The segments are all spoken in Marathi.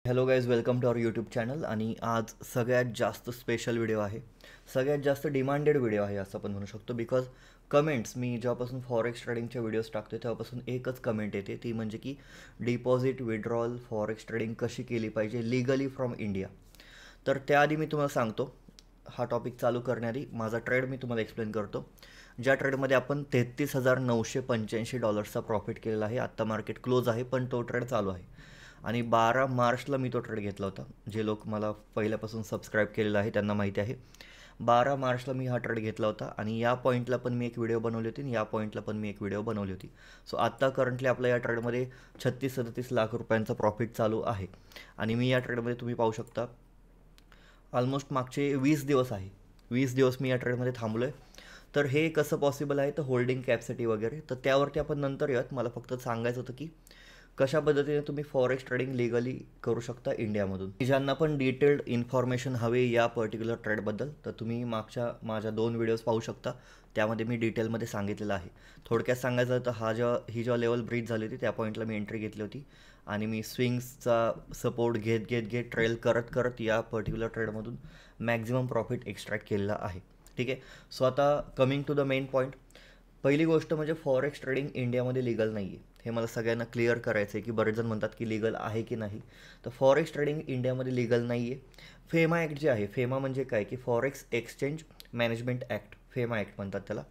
Hello guys, welcome to our YouTube channel. आणि आज सगळ्यात जास्त स्पेशल व्हिडिओ आहे, सगळ्यात जास्त डिमांडेड व्हिडिओ आहे असं आपण म्हणू शकतो. बिकॉज कमेंट्स, मी जेव्हापासून फॉरेक्स ट्रेडिंगचे व्हिडिओज टाकतो तेव्हापासून एकच कमेंट येते, ती म्हणजे की डिपॉझिट विड्रॉल फॉरेक्स ट्रेडिंग कशी केली पाहिजे लिगली फ्रॉम इंडिया. तर त्याआधी मी तुम्हाला सांगतो, हा टॉपिक चालू करण्याआधी माझा ट्रेड मी तुम्हाला एक्सप्लेन करतो. ज्या ट्रेडमध्ये आपण $33,985 प्रॉफिट केलेला आहे. आत्ता मार्केट क्लोज आहे पण तो ट्रेड चालू आहे. आणि 12 मार्चला मी तो ट्रेड घेतला होता. जे लोक मला पहिल्यापासून सबस्क्राईब केलेलं आहे त्यांना माहिती आहे. 12 मार्चला मी हा ट्रेड घेतला होता आणि या पॉईंटला पण मी एक व्हिडिओ बनवली होती आणि या पॉईंटला पण मी एक व्हिडिओ बनवली होती. सो आत्ता करंटली आपल्या या ट्रेडमध्ये 36-37 लाख रुपयांचा प्रॉफिट चालू आहे. आणि मी या ट्रेडमध्ये तुम्ही पाहू शकता ऑलमोस्ट मागचे 20 दिवस आहे, 20 दिवस मी या ट्रेडमध्ये थांबलो आहे. तर हे कसं पॉसिबल आहे, तर होल्डिंग कॅपॅसिटी वगैरे, तर त्यावरती आपण नंतर येऊयात. मला फक्त सांगायचं होतं की कशा पद्धतीने तुम्ही फॉरेक्स ट्रेडिंग लिगली करू शकता इंडियामधून. ज्यांना पण डिटेल्ड इन्फॉर्मेशन हवी या पर्टिक्युलर ट्रेडबद्दल, तर तुम्ही मागच्या माझ्या 2 व्हिडिओज पाहू शकता. त्यामध्ये मी डिटेलमध्ये सांगितलेलं आहे. थोडक्यात सांगायचं तर ही जेव्हा लेवल ब्रीच झाली होती त्या पॉईंटला मी एंट्री घेतली होती आणि मी स्विंग्सचा सपोर्ट घेत ट्रेल करत या पर्टिक्युलर ट्रेडमधून मॅक्झिमम प्रॉफिट एक्स्ट्रॅक्ट केलेला आहे. ठीक आहे. सो आता coming to the main point. पहिली गोष्ट म्हणजे फॉरेक्स ट्रेडिंग इंडियामध्ये लिगल नाही आहे. हे मला सगळ्यांना क्लिअर करायचं आहे की बरेच जण म्हणतात की लिगल आहे की नाही. तर फॉरेक्स ट्रेडिंग इंडियामध्ये लिगल नाही आहे. फेमा ॲक्ट जे आहे, फेमा म्हणजे काय की forex exchange management act, FEMA act म्हणतात त्याला.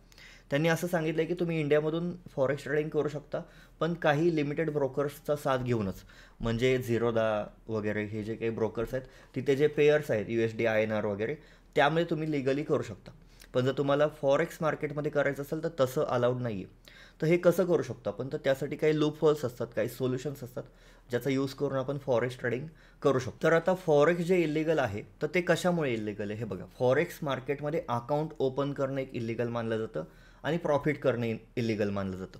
त्यांनी असं सांगितलं आहे की तुम्ही इंडियामधून फॉरेक्स ट्रेडिंग करू शकता, पण काही लिमिटेड ब्रोकर्सचा साथ घेऊनच. म्हणजे झिरोदा वगैरे हे जे काही ब्रोकर्स आहेत, तिथे जे पेयर्स आहेत USD INR वगैरे, त्यामुळे तुम्ही लिगली करू शकता. पण जर तुम्हाला फॉरेक्स मार्केटमध्ये करायचं असेल तर तसं अलाउड नाही आहे. तर हे कसं करू शकतो आपण, तर त्यासाठी काही लूप होल्स असतात, काही सोल्युशन्स असतात ज्याचा यूज करून आपण फॉरेक्स ट्रेडिंग करू शकतो. तर आता फॉरेक्स जे इलिगल आहे तर ते कशामुळे इलिगल आहे हे बघा. फॉरेक्स मार्केटमध्ये अकाउंट ओपन करणं एक इलिगल मानलं जातं आणि प्रॉफिट करणं इलिगल मानलं जातं.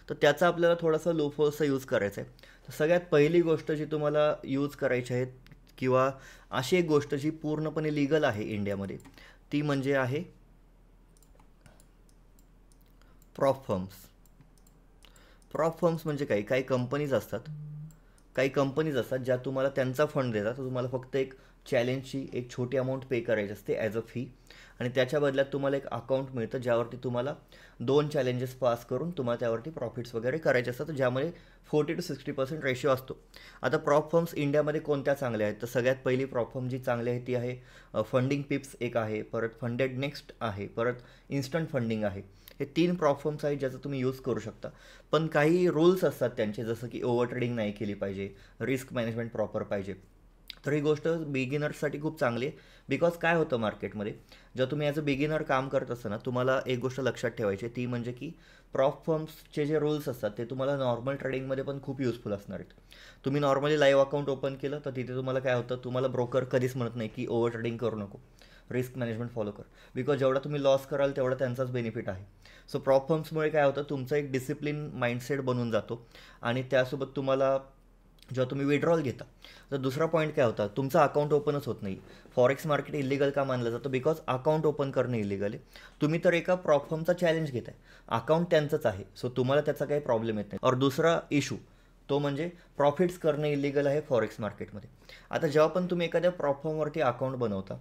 तर त्याचा आपल्याला थोडासा लूप होल्सचा यूज करायचा आहे. तर सगळ्यात पहिली गोष्ट जी तुम्हाला यूज करायची आहे, किंवा अशी एक गोष्ट जी पूर्णपणे लिगल आहे इंडियामध्ये, ती म्हणजे आहे प्रॉप फर्म्स. प्रॉप फर्म्स म्हणजे काही कंपनीज असतात, ज्या तुम्हाला त्यांचा फंड देतात. तर तुम्हाला फक्त एक चॅलेंजची एक छोटी अमाऊंट पे करायची असते ॲज अ फी, आणि त्याच्या बदल्यात तुम्हाला एक अकाउंट मिळतं ज्यावरती तुम्हाला 2 चॅलेंजेस पास करून तुम्हाला त्यावरती प्रॉफिट्स वगैरे करायचे असतात, ज्यामध्ये 40-60% रेशिओ असतो. आता प्रॉप फर्म्स इंडियामध्ये कोणत्या चांगल्या आहेत, तर सगळ्यात पहिली प्रॉप फर्म जी चांगली आहे ती आहे फंडिंग पिप्स एक आहे, परत फंडेड नेक्स्ट आहे, परत इन्स्टंट फंडिंग आहे. हे 3 प्रॉप फर्म्स आहेत ज्याचा तुम्ही यूज करू शकता. पण काही रूल्स असतात त्यांचे, जसं की ओव्हर ट्रेडिंग नाही केली पाहिजे, रिस्क मॅनेजमेंट प्रॉपर पाहिजे. तर ही गोष्ट बिगिनर्ससाठी खूप चांगली आहे. बिकॉज काय होतं मार्केटमध्ये, जेव्हा तुम्ही ॲज अ बिगिनर काम करत असताना तुम्हाला एक गोष्ट लक्षात ठेवायची, ती म्हणजे की प्रॉप फर्म्सचे जे रूल्स असतात ते तुम्हाला नॉर्मल ट्रेडिंगमध्ये पण खूप युजफुल असणार आहेत. तुम्ही नॉर्मली लाईव्ह अकाउंट ओपन केलं तर तिथे तुम्हाला काय होतं, तुम्हाला ब्रोकर कधीच म्हणत नाही की ओव्हर ट्रेडिंग करू नको, रिस्क मॅनेजमेंट फॉलो कर. बिकॉज जेवढा तुम्ही लॉस कराल तेवढा त्यांचाच बेनिफिट आहे. सो प्रॉप फर्म्समुळे काय होतं, तुमचा एक डिसिप्लिन माइंडसेट बनून जातो. आणि त्यासोबत तुम्हाला जेव्हा तुम्ही विड्रॉल घेता, तर दुसरा पॉईंट काय होता, तुमचं अकाउंट ओपनच होत नाही. फॉरेक्स मार्केट इलिगल का मानलं जातं, बिकॉज अकाउंट ओपन करणं इलिगल आहे. तुम्ही तर एका प्रॉप फर्मचा चॅलेंज घेताय, अकाउंट त्यांचंच आहे, सो तुम्हाला त्याचा काही प्रॉब्लेम येत नाही. और दुसरा इशू तो म्हणजे प्रॉफिट्स करणं इलिगल आहे फॉरेक्स मार्केटमध्ये. आता जेव्हा पण तुम्ही एखाद्या प्रॉप फर्मवरती अकाउंट बनवता,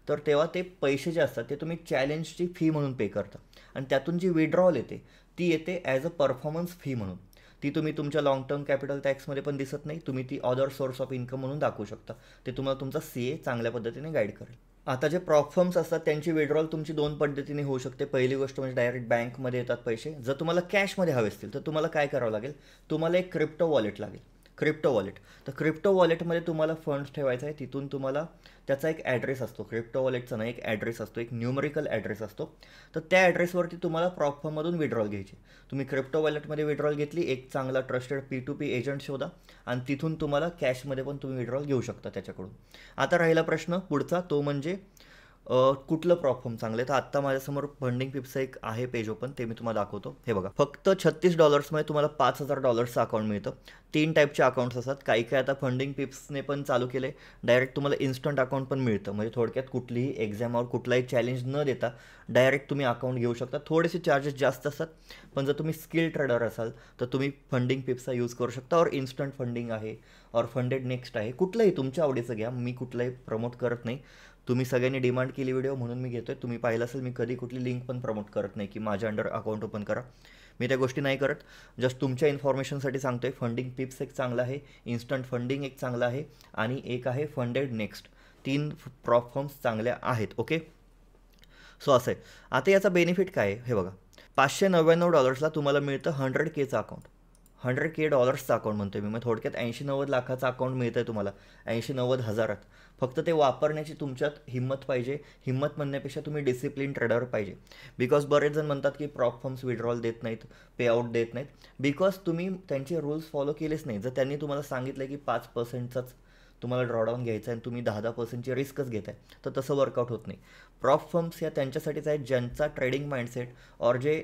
तर तेव्हा ते पैसे जे असतात ते तुम्ही चॅलेंजची फी म्हणून पे करता, आणि त्यातून जी विड्रॉल येते ती येते ॲज अ परफॉर्मन्स फी म्हणून. ती तुम्ही तुमच्या लाँग टर्म कॅपिटल टॅक्समध्ये पण दिसत नाही, तुम्ही ती अदर सोर्स ऑफ इन्कम म्हणून दाखवू शकता. ते तुम्हाला तुमचा CA चांगल्या पद्धतीने गाईड करेल. आता जे प्रॉप फर्म्स असतात त्यांची विड्रॉल तुमची 2 पद्धतीने होऊ शकते. पहिली गोष्ट म्हणजे डायरेक्ट बँकमध्ये येतात पैसे. जर तुम्हाला कॅशमध्ये हवे असतील तर तुम्हाला काय करावं लागेल, तुम्हाला एक क्रिप्टो वॉलेट लागेल. क्रिप्टो वॉलेट, तर क्रिप्टो वॉलेटमध्ये तुम्हाला फंड्स ठेवायचा आहे. तिथून तुम्हाला त्याचा एक ॲड्रेस असतो, क्रिप्टो वॉलेटचा नाही, एक ॲड्रेस असतो, एक न्यूमरिकल ॲड्रेस असतो. तर त्या ॲड्रेसवरती तुम्हाला प्रॉप फर्ममधून विड्रॉल घ्यायची. तुम्ही क्रिप्टो वॉलेटमध्ये विड्रॉल घेतली, एक चांगला ट्रस्टेड P2P एजंट शोधा, आणि तिथून तुम्हाला कॅशमध्ये पण तुम्ही विड्रॉल घेऊ शकता त्याच्याकडून. आता राहिला प्रश्न पुढचा, तो म्हणजे कुठलं प्रॉप फर्म चांगलं आहे, तर आत्ता माझ्यासमोर फंडिंग पिप्सचं एक आहे पेज ओपन, ते मी तुम्हाला दाखवतो. हे बघा, फक्त $36 तुम्हाला $5,000 अकाउंट मिळतं. 3 टाईपचे अकाउंट्स असतात. काही काही आता फंडिंग पिप्सने पण चालू केले, डायरेक्ट तुम्हाला इन्स्टंट अकाउंट पण मिळतं. म्हणजे थोडक्यात कुठलीही एक्झामवर कुठलाही चॅलेंज न देता डायरेक्ट तुम्ही अकाउंट घेऊ शकता. थोडेसे चार्जेस जास्त असतात, पण जर तुम्ही स्किल ट्रेडर असाल तर तुम्ही फंडिंग पिप्सचा यूज करू शकता. और इन्स्टंट फंडिंग आहे, और फंडेड नेक्स्ट आहे, कुठलंही तुमच्या आवडीचं घ्या. मी कुठलंही प्रमोट करत नाही. तुम्ही सगळ्यांनी डिमांड केली व्हिडिओ म्हणून मी घेतोय. तुम्ही पाहिलं असेल मी कधी कुठली लिंक पण प्रमोट करत नाही की माझ्या अंडर अकाउंट ओपन करा. मी त्या गोष्टी नाही करत. जस्ट तुमच्या इन्फॉर्मेशनसाठी सांगतोय. फंडिंग पिप्स एक चांगला आहे, इन्स्टंट फंडिंग एक चांगला आहे, आणि एक आहे फंडेड नेक्स्ट. 3 प्रॉप फर्म्स चांगल्या आहेत. ओके, सो असं आहे. आता याचा बेनिफिट काय आहे हे बघा. $599 तुम्हाला मिळतं 100Kचं अकाउंट. 100K अकाउंट म्हणतोय मी. मग थोडक्यात 80-90 लाखाचं अकाउंट मिळतं आहे तुम्हाला, 80-90 हजारात. फक्त ते वापरण्याची तुमच्यात हिंमत पाहिजे. हिंमत म्हणण्यापेक्षा तुम्ही डिसिप्लिन ट्रेडर पाहिजे. बिकॉज बरेच जण म्हणतात की प्रॉप फर्म्स विड्रॉल देत नाहीत, पे आउट देत नाहीत, बिकॉज तुम्ही त्यांचे रूल्स फॉलो केलेच नाही. जर त्यांनी तुम्हाला सांगितलं की 5%चाच तुम्हाला ड्रॉडाऊन घ्यायचा आहे आणि तुम्ही 10-10%ची रिस्कच घेताय, तर तसं वर्कआउट होत नाही. प्रॉप फर्म्स या त्यांच्यासाठीच आहेत ज्यांचा ट्रेडिंग माइंडसेट और जे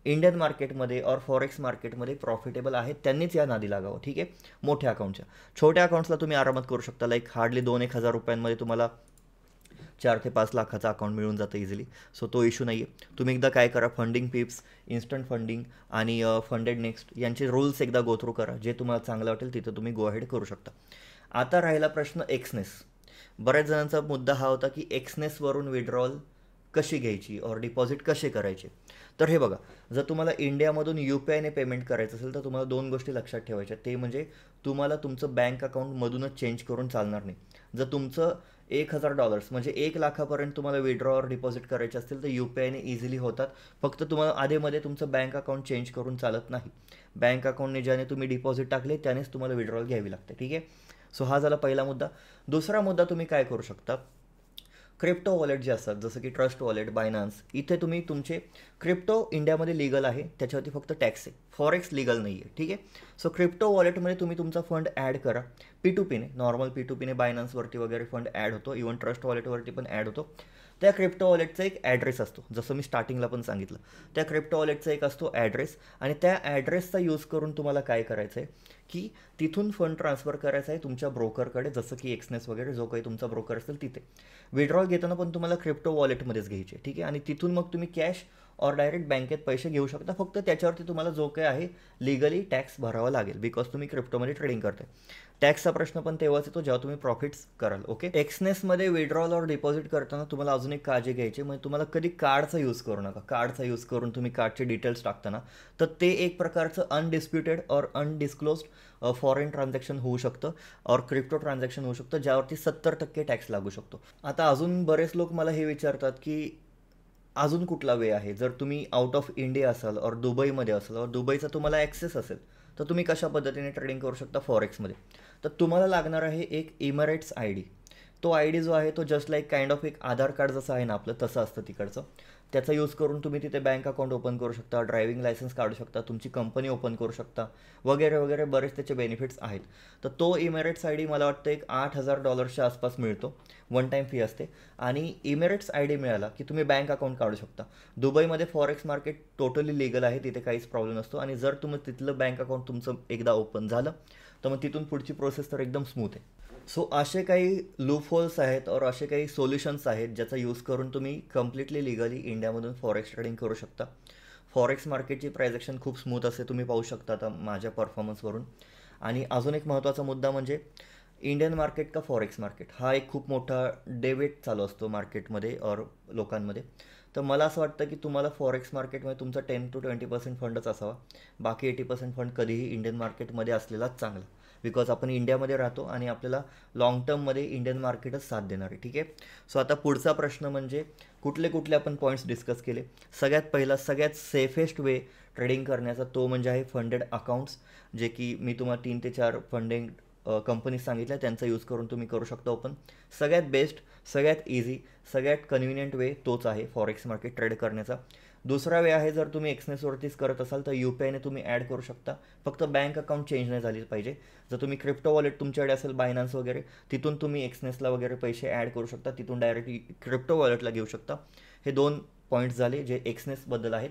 इंडियन मार्केटमध्ये और फॉरेक्स मार्केटमध्ये प्रॉफिटेबल आहेत, त्यांनीच या नादी लागावं. ठीक आहे, मोठ्या अकाउंटच्या. छोट्या अकाउंट्सला तुम्ही आरामात करू शकता. लाईक हार्डली 2-1 हजार रुपयांमध्ये तुम्हाला 4 ते 5 लाखाचं अकाउंट मिळून जातं इझिली. सो तो इश्यू नाही आहे. तुम्ही एकदा काय करा, फंडिंग पिप्स, इन्स्टंट फंडिंग आणि फंडेड नेक्स्ट यांचे रूल्स एकदा गो थ्रू करा. जे तुम्हाला चांगलं वाटेल तिथं तुम्ही गो अहेड करू शकता. आता राहिला प्रश्न एक्सनेस. बऱ्याच जणांचा मुद्दा हा होता की एक्सनेसवरून विड्रॉल कशी घ्यायची और डिपॉझिट कसे करायचे. तर हे बघा, जर तुम्हाला इंडियामधून UPIने पेमेंट करायचं असेल तर तुम्हाला 2 गोष्टी लक्षात ठेवायच्या. ते म्हणजे तुम्हाला तुमचं बँक अकाउंटमधूनच चेंज करून चालणार नाही. जर तुमचं $1,000 म्हणजे 1 लाखापर्यंत तुम्हाला विड्रॉ और डिपॉझिट करायचे असतील तर UPIने इझिली होतात. फक्त तुम्हाला आधेमध्ये तुमचं बँक अकाउंट चेंज करून चालत नाही. बँक अकाउंटने ज्याने तुम्ही डिपॉझिट टाकले त्यानेच तुम्हाला विड्रॉल घ्यावी लागते. ठीक आहे, सो हा झाला पहिला मुद्दा. दुसरा मुद्दा, तुम्ही काय करू शकता, क्रिप्टो वॉलेट जे असतात जसं की ट्रस्ट वॉलेट, बायनान्स, इथे तुम्ही तुमचे क्रिप्टो इंडियामध्ये लीगल आहे, त्याच्यावरती फक्त टॅक्स आहे. फॉरेक्स लीगल नाही आहे. ठीक आहे, सो क्रिप्टो वॉलेटमध्ये तुम्ही तुमचा फंड ॲड करा. P2Pने, नॉर्मल P2Pने बायनान्सवरती वगैरे फंड ॲड होतो. इवन ट्रस्ट वॉलेटवरती पण ॲड होतो. त्या क्रिप्टो वॉलेटचा एक ॲड्रेस असतो, जसं मी स्टार्टिंगला पण सांगितलं. त्या क्रिप्टो वॉलेटचा एक असतो ॲड्रेस, आणि त्या ॲड्रेसचा यूज करून तुम्हाला काय करायचं आहे की तिथून फंड ट्रान्सफर करायचा आहे तुमच्या ब्रोकरकडे, जसं की एक्सनेस वगैरे जो काही तुमचा ब्रोकर असेल तिथे. विड्रॉल घेताना पण तुम्हाला क्रिप्टो वॉलेटमध्येच घ्यायचे. ठीक आहे, आणि तिथून मग तुम्ही कॅश और डायरेक्ट बँकेत पैसे घेऊ शकता. फक्त त्याच्यावरती तुम्हाला जो काही आहे लिगली टॅक्स भरावा लागेल, बिकॉज तुम्ही क्रिप्टोमध्ये ट्रेडिंग करताय. टॅक्सचा प्रश्न पण तेव्हाच येतो जेव्हा तुम्ही प्रॉफिट्स कराल. ओके, एक्सनेसमध्ये विड्रॉल और डिपॉझिट करताना तुम्हाला अजून एक काळजी घ्यायची, म्हणजे तुम्हाला कधी कार्डचा यूज करू नका. कार्डचा यूज करून तुम्ही कार्डचे डिटेल्स टाकताना तर ते एक प्रकारचं अनडिस्प्युटेड और अनडिस्क्लोज्ड फॉरेन ट्रान्झॅक्शन होऊ शकतं और क्रिप्टो ट्रान्झॅक्शन होऊ शकतं, ज्यावरती 70% टॅक्स लागू शकतो. आता अजून बरेच लोक मला हे विचारतात की अजून कुठला वे आहे. जर तुम्ही आउट ऑफ इंडिया असाल और दुबईमध्ये असाल और दुबईचा तुम्हाला ॲक्सेस असेल तर तुम्ही कशा पद्धतीने ट्रेडिंग करू शकता फॉरेक्समध्ये. तर तुम्हाला लागणार आहे एक इमिरेट्स ID. तो ID जो आहे तो जस्ट लाईक काइंड ऑफ एक आधार कार्ड जसं आहे ना आपलं, तसं असतं तिकडचं. त्याचा यूज करून तुम्ही तिथे बँक अकाउंट ओपन करू शकता, ड्रायव्हिंग लायसन्स काढू शकता, तुमची कंपनी ओपन करू शकता, वगैरे वगैरे बरेच त्याचे बेनिफिट्स आहेत. तर तो इमिरेट्स ID मला वाटतं एक $8,000च्या आसपास मिळतो. वन टाईम फी असते, आणि इमिरेट्स ID मिळाला की तुम्ही बँक अकाउंट काढू शकता. दुबईमध्ये फॉरेक्स मार्केट टोटली लीगल आहे, तिथे काहीच प्रॉब्लेम नसतो. आणि जर तुम्ही तिथलं बँक अकाउंट तुमचं एकदा ओपन झालं तर मग तिथून पुढची प्रोसेस तर एकदम स्मूथ आहे. सो असे काही लूपहोल्स आहेत और असे काही सोल्युशन्स आहेत ज्याचा यूज करून तुम्ही कम्प्लिटली लिगली इंडियामधून फॉरेक्स ट्रेडिंग करू शकता. फॉरेक्स मार्केटची प्रायझेक्शन खूप स्मूथ असते, तुम्ही पाहू शकता आता माझ्या परफॉर्मन्सवरून. आणि अजून एक महत्त्वाचा मुद्दा म्हणजे इंडियन मार्केट का फॉरेक्स मार्केट, हा एक खूप मोठा डेबेट चालू असतो मार्केटमध्ये और लोकांमध्ये. तर मला असं वाटतं की तुम्हाला फॉरेक्स मार्केटमध्ये तुमचा 10-20% फंडच असावा. बाकी 80% फंड कधीही इंडियन मार्केटमध्ये असलेलाच चांगला, बिकॉज आपण इंडियामध्ये राहतो आणि आपल्याला लाँग टर्ममध्ये इंडियन मार्केटच साथ देणार आहे. ठीक आहे, सो आता पुढचा प्रश्न म्हणजे कुठले कुठले आपण पॉईंट्स डिस्कस केले. सगळ्यात पहिला, सगळ्यात सेफेस्ट वे ट्रेडिंग करण्याचा तो म्हणजे आहे फंडेड अकाउंट्स, जे की मी तुम्हाला 3 ते 4 फंडिंग कंपनीज सांगितल्या, त्यांचा यूज करून तुम्ही करू शकता ओपन. सगळ्यात बेस्ट, सगळ्यात इझी, सगळ्यात कन्व्हिनियंट वे तोच आहे फॉरेक्स मार्केट ट्रेड करण्याचा. दुसरा वे आहे, जर तुम्ही एक्सनेसवरतीच करत असाल तर UPIने तुम्ही ॲड करू शकता. फक्त बँक अकाउंट चेंज नाही झाली पाहिजे. जर तुम्ही क्रिप्टो वॉलेट तुमच्याकडे असेल बायनान्स वगैरे, तिथून तुम्ही एक्सनेसला वगैरे पैसे ॲड करू शकता, तिथून डायरेक्टली क्रिप्टो वॉलेटला घेऊ शकता. हे 2 पॉईंट्स झाले जे एक्सनेसबद्दल आहेत.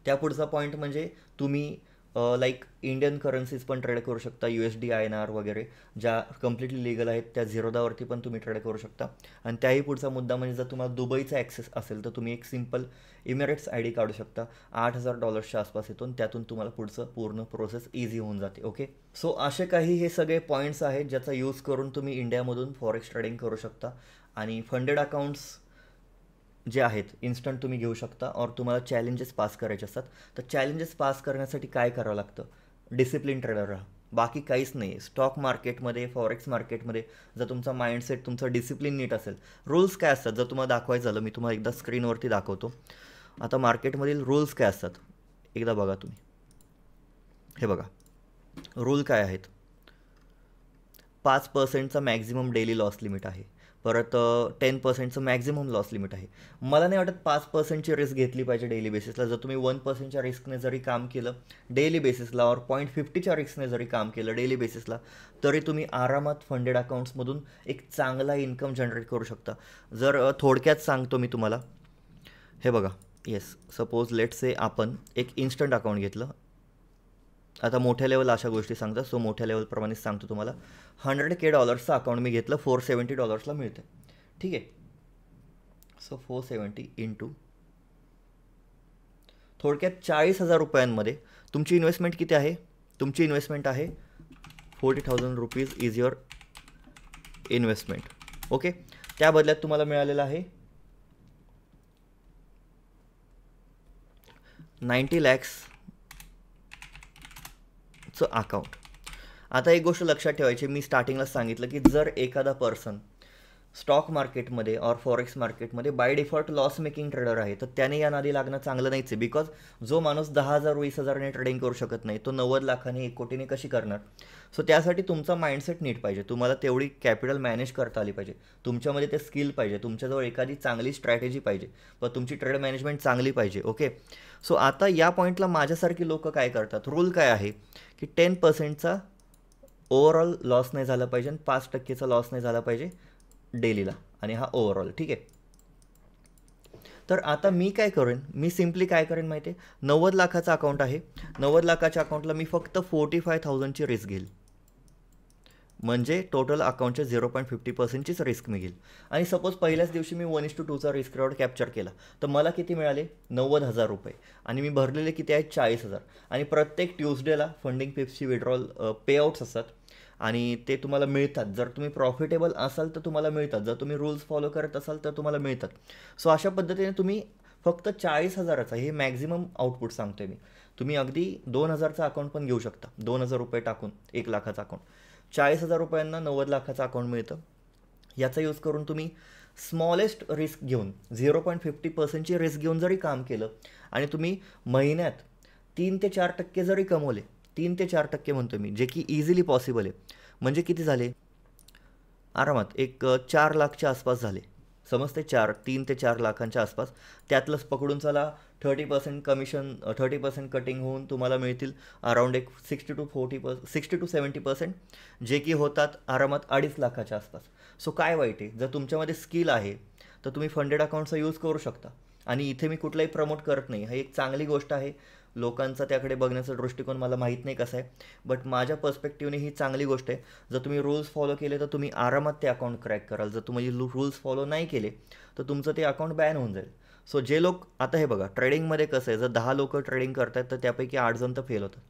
त्या पुढचा पॉईंट म्हणजे तुम्ही लाईक इंडियन करन्सीज पण ट्रेड करू शकता. USD INR वगैरे ज्या कम्प्लिटली लिगल आहेत त्या झिरोदावरती पण तुम्ही ट्रेड करू शकता. आणि त्याही पुढचा मुद्दा म्हणजे जर तुम्हाला दुबईचा ॲक्सेस असेल तर तुम्ही एक सिम्पल इमिरेट्स ID काढू शकता. $8,000 आसपास येतो, त्यातून तुम्हाला पुढचं पूर्ण प्रोसेस इझी होऊन जाते. ओके, सो असे काही हे सगळे पॉईंट्स आहेत ज्याचा यूज करून तुम्ही इंडियामधून फॉरेक्स ट्रेडिंग करू शकता. आणि फंडेड अकाउंट्स जे आहेत इन्स्टंट तुम्ही घेऊ शकता. और तुम्हाला चॅलेंजेस पास करायचे असतात तर चॅलेंजेस पास करण्यासाठी काय करावं लागतं, डिसिप्लिन ट्रेडर राहा, बाकी काहीच नाही. स्टॉक मार्केटमध्ये, फॉरेक्स मार्केटमध्ये जर तुमचा माइंडसेट, तुमचं डिसिप्लिन नीट असेल, रूल्स काय असतात जर तुम्हाला दाखवायचं झालं, मी तुम्हाला एकदा स्क्रीनवरती दाखवतो. आता मार्केटमधील रूल्स काय असतात एकदा बघा तुम्ही. हे बघा रूल काय आहेत. 5% मॅक्झिमम डेली लॉस लिमिट आहे. परत 10% मॅक्झिमम लॉस लिमिट आहे. मला नाही वाटत 5%ची रिस्क घेतली पाहिजे डेली बेसिसला. जर तुम्ही 1%च्या रिस्कने जरी काम केलं डेली बेसिसला, और 0.50च्या रिस्कने जरी काम केलं डेली बेसिसला, तरी तुम्ही आरामात फंडेड अकाउंट्समधून एक चांगला इन्कम जनरेट करू शकता. जर थोडक्यात सांगतो मी तुम्हाला, हे बघा. येस, सपोज लेट से आपण एक इन्स्टंट अकाउंट घेतलं. आता मोठ्या लेवल अशा गोष्टी सांगतात, सो मोठ्या लेवलप्रमाणेच सांगतो तुम्हाला. $100K अकाउंट मी घेतलं, $470 मिळते. ठीक आहे, सो 470 इंटू थोडक्यात ₹40,000 तुमची इन्व्हेस्टमेंट किती आहे. तुमची इन्व्हेस्टमेंट आहे ₹40,000 इज युअर इन्व्हेस्टमेंट. ओके, त्या बदल्यात तुम्हाला मिळालेलं आहे 90 lakhsचं अकाउंट. आता एक गोष्ट लक्षात ठेवायची, मी स्टार्टिंगलाच सांगितलं की जर एखादा पर्सन स्टॉक मार्केटमध्ये और फॉरेक्स मार्केटमध्ये by default loss making trader आहे तर त्याने या नादी लागणं चांगलं नाहीच आहे. बिकॉज जो माणूस 10,000 20,000ने ट्रेडिंग करू शकत नाही तो 90 लाखाने 1 कोटीने कशी करणार. सो त्यासाठी तुमचा माइंडसेट नीट पाहिजे, तुम्हाला तेवढी कॅपिटल मॅनेज करता आली पाहिजे, तुमच्यामध्ये ते स्किल पाहिजे, तुमच्याजवळ एखादी चांगली स्ट्रॅटेजी पाहिजे, व तुमची ट्रेड मॅनेजमेंट चांगली पाहिजे. ओके, सो आता या पॉईंटला माझ्यासारखी लोक काय करतात, रूल काय आहे की 10%चा ओव्हरऑल लॉस नाही झाला पाहिजे आणि 5%चा लॉस नाही झाला पाहिजे डेलीला, आणि हा ओव्हरऑल. ठीक आहे, तर आता मी काय करेन, मी सिम्पली काय करेन माहिती आहे, 90 लाखाचा अकाउंट आहे, 90 लाखाच्या अकाउंटला मी फक्त 45,000ची रिस्क घेईल. म्हणजे टोटल अकाउंटच्या 0.50%चीच रिस्क मी घेईल. आणि सपोज पहिल्याच दिवशी मी 1:2चा रिस्क रिवॉर्ड कॅप्चर केला तर मला किती मिळाले, ₹90,000. आणि मी भरलेले किती आहेत, 40,000. आणि प्रत्येक ट्यूजडेला फंडिंग पिप्सची विड्रॉल पेआउट्स असतात आणि ते तुम्हाला मिळतात. जर तुम्ही प्रॉफिटेबल असाल तर तुम्हाला मिळतात, जर तुम्ही रूल्स फॉलो करत असाल तर तुम्हाला मिळतात. सो अशा पद्धतीने तुम्ही फक्त 40,000चा, हे मॅक्झिमम आउटपुट सांगतोय मी, तुम्ही अगदी 2,000चा अकाउंट पण घेऊ शकता. ₹2,000 टाकून 1 लाखाचा अकाउंट, ₹40,000 90 लाखाचं अकाउंट मिळतं. याचा यूज करून तुम्ही स्मॉलेस्ट रिस्क घेऊन 0.50%ची रिस्क घेऊन जरी काम केलं आणि तुम्ही महिन्यात 3 ते 4% जरी कमवले, 3 ते 4% म्हणतो मी, जे की इझिली पॉसिबल आहे. म्हणजे किती झाले, आरामात एक 4 लाखच्या आसपास झाले. समजते, 3 ते 4 लाखांच्या आसपास. त्यातलंच पकडून चला 30% कमिशन, 30% कटिंग होऊन तुम्हाला मिळतील अराउंड एक 60 to 70%, जे की होतात आरामात 2.5 लाखाच्या आसपास. सो काय वाईट आहे, जर तुमच्यामध्ये स्किल आहे तर तुम्ही फंडेड अकाउंटचा यूज करू शकता. आणि इथे मी कुठलाही प्रमोट करत नाही, ही एक चांगली गोष्ट आहे. लोकांचा त्याकडे बघण्याचा दृष्टिकोन मला माहीत नाही कसा आहे, बट माझ्या पर्स्पेक्टिव्हने ही चांगली गोष्ट आहे. जर तुम्ही रूल्स फॉलो केले तर तुम्ही आरामात ते अकाउंट क्रॅक कराल. जर तुम्ही रूल्स फॉलो नाही केले तर तुमचं ते अकाउंट बॅन होऊन जाईल. सो जे लोक, आता हे बघा ट्रेडिंगमध्ये कसं आहे, जर 10 लोक ट्रेडिंग करतात तर त्यापैकी 8 जण तर फेल होतात.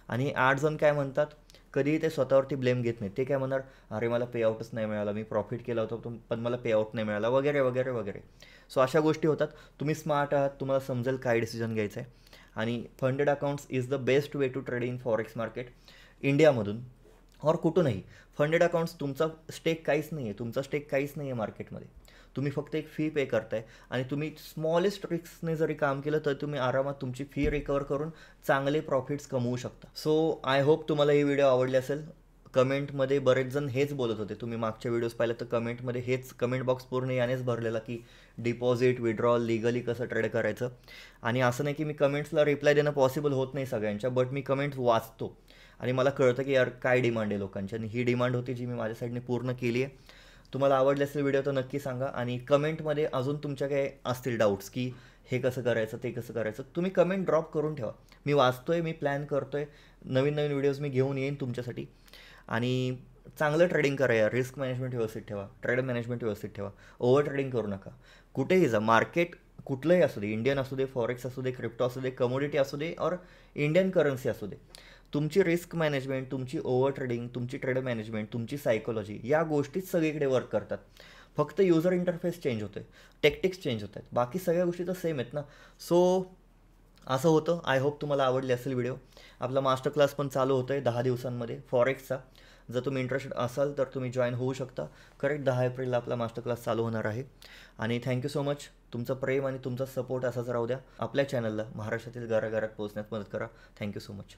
आणि 8 जण काय म्हणतात, कधीही ते स्वतःवरती ब्लेम घेत नाही. ते काय म्हणणार, अरे मला पेआउटच नाही मिळाला, मी प्रॉफिट केला होता पण मला पेआउट नाही मिळाला, वगैरे वगैरे वगैरे. सो अशा गोष्टी होतात. तुम्ही स्मार्ट आहात, तुम्हाला समजेल काय डिसिजन घ्यायचं आहे. आणि funded accounts is the best way to trade in forex market इंडियामधून और कुठूनही. फंडेड अकाउंट्स, तुमचा स्टेक काहीच नाही आहे, तुमचा स्टेक काहीच नाही आहे मार्केटमध्ये. तुम्ही फक्त एक फी पे करताय आणि तुम्ही स्मॉलेस्ट रिस्कने जरी काम केलं तर तुम्ही आरामात तुमची फी रिकवर करून चांगले प्रॉफिट्स कमवू शकता. सो आय होप तुम्हाला ही व्हिडिओ आवडली असेल. कमेंटमध्ये बरेच जण हेच बोलत होते, तुम्ही मागच्या व्हिडिओज पाहिलं तर कमेंटमध्ये हेच कमेंट बॉक्स पूर्ण यानेच भरलेला की डिपॉझिट विड्रॉल लिगली कसं ट्रेड करायचं. आणि असं नाही की मी कमेंट्सला रिप्लाय देणं पॉसिबल होत नाही सगळ्यांच्या, बट मी कमेंट्स वाचतो आणि मला कळतं की यार काय डिमांड आहे लोकांची, आणि ही डिमांड होती जी मी माझ्या साईडने पूर्ण केली आहे. तुम्हाला आवडले असेल व्हिडिओ तर नक्की सांगा, आणि कमेंटमध्ये अजून तुमच्या काय असतील डाऊट्स की हे कसं करायचं ते कसं करायचं, तुम्ही कमेंट ड्रॉप करून ठेवा. मी वाचतोय, मी प्लॅन करतोय, नवीन नवीन व्हिडिओज मी घेऊन येईन तुमच्यासाठी. आणि चांगलं ट्रेडिंग करा यार, रिस्क मॅनेजमेंट व्यवस्थित ठेवा, ट्रेड मॅनेजमेंट व्यवस्थित ठेवा, ओव्हर ट्रेडिंग करू नका. कुठेही जा, मार्केट कुठलंही असू दे, इंडियन असू दे, फॉरेक्स असू दे, क्रिप्टो असू दे, कमोडिटी असू दे, और इंडियन करन्सी असू दे, तुमची रिस्क मॅनेजमेंट, तुमची ओव्हर ट्रेडिंग, तुमची ट्रेड मॅनेजमेंट, तुमची सायकोलॉजी, या गोष्टीच सगळीकडे वर्क करतात. फक्त युजर इंटरफेस चेंज होतोय, टेक्टिक्स चेंज होत आहेत, बाकी सगळ्या गोष्टी तर सेम आहेत ना. सो असं होतं. आय होप तुम्हाला आवडली असेल व्हिडिओ. आपला मास्टर क्लास पण चालू होतो आहे 10 दिवसांमध्ये फॉरेक्सचा. जर तुम्ही इंटरेस्टेड असाल तर तुम्ही जॉईन होऊ शकता. करेक्ट 10 एप्रिलला आपला मास्टर क्लास चालू होणार आहे. आणि थँक्यू सो मच. तुमचं प्रेम आणि तुमचा सपोर्ट असाच राहू द्या. आपल्या चॅनलला महाराष्ट्रातील घराघरात पोहोचण्यात मदत करा. Thank you so much.